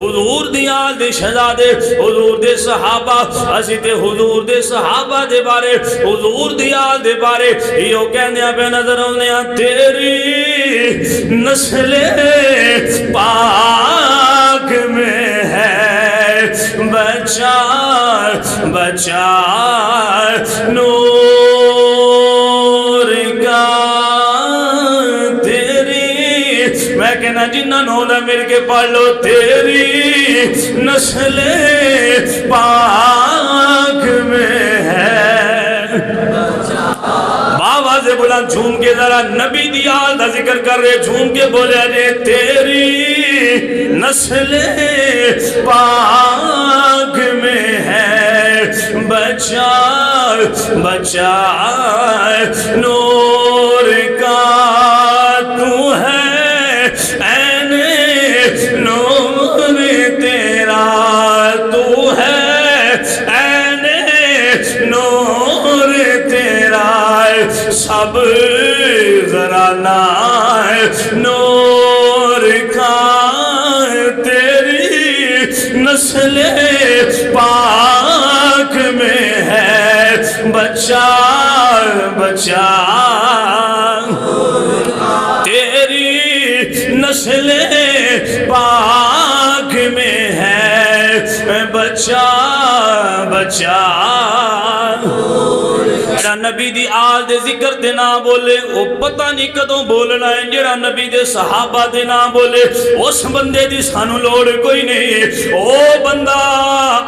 حضور دی آل دے شہزادے حضور دے صحابہ اسی تے حضور دے صحابہ دے بارے حضور دی آل دے بارے یوں کہنے پہ نظر آنے تیری نسل پاک میں ہے بچار بچار نور کا میں کہنا جنہ نولا مل کے پڑھ لو تیری نسل پاک میں ہے بابا سے بلند جھوم کے ذرا نبی دی آل دا ذکر کر رہے جھوم کے بولے جے تیری نسل پاک میں ہے بچار بچار نور کا تو ہے نور تیرا تو ہے این نور تیرا سب ذرا نور کا تیری نسل پاک میں ہے بچار بچار تیری نسل پاک میں ہے بچا بچا جڑا نبی دی آل دے ذکر دے نہ بولے وہ پتہ نہیں کدوں بولنا ہے جڑا نبی دے صحابہ دے نہ بولے اس بندے دی سانو لوڑ کوئی نہیں او بندہ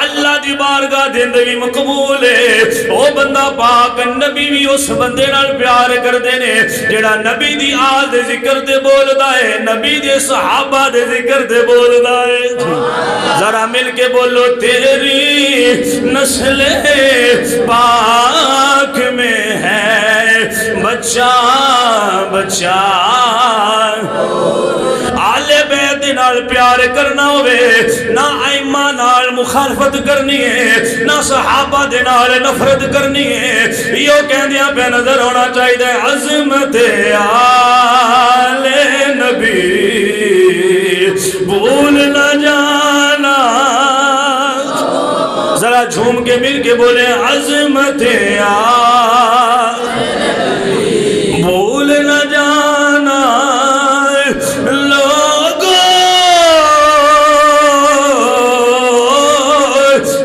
اللہ دی بارگاہ دے اندر بھی مقبول ہے او بندہ پاک نبی بھی اس بندے نال پیار کر دینے جڑا نبی دی آل دے ذکر دے بولدا ہے نبی دے صحابہ دے ذکر دے بولدا ہے ذرا مل کے بولو تیری نسل پاک میں ہے بچہ بچہ آلے بیت نال پیار کرنا ہوئے نہ ائمہ نال مخالفت کرنی ہے نہ صحابہ دے نال نفرت کرنی ہے یہ کہندیاں پہ نظر ہونا چاہیے عظمت آل نبی بھول نہ جانا ذرا جھوم کے مل کے بولے عظمت آل بھول نہ جانا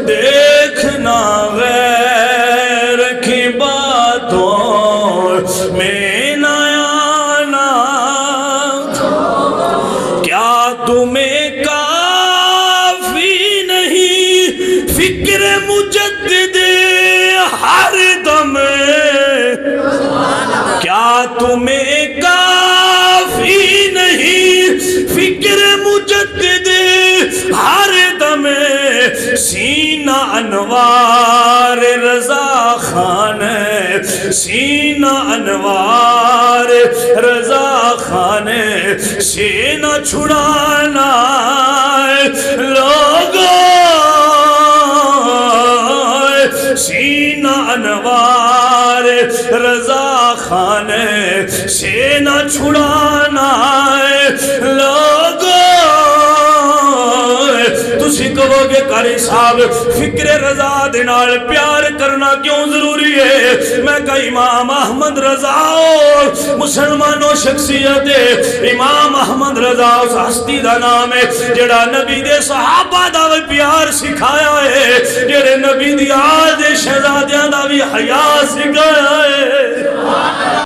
دیکھنا غیر کی باتوں میں نہ آنا کیا تمہیں کافی نہیں فکر مجدد ہر دم کیا تمہیں کافی نہیں فکر مجدد ہر دم سینہ انوار رضا خان سینہ انوار رضا خان سینہ چھڑانا لوگوں سینہ انوار رضا خان سینہ چھڑانا لوگوں تسی کہو گے قاری صاحب فکر رضا دنال پیار کرنا کیوں ضروری ہے میں کہا امام احمد رضا مسلمانوں شخصیت امام احمد رضا اس ہستی دا نام ہے جڑا نبی دے صحابہ دا بھی پیار سکھایا ہے جڑے نبی دی آل دے شہزادیاں دا بھی حیا سکھایا ہے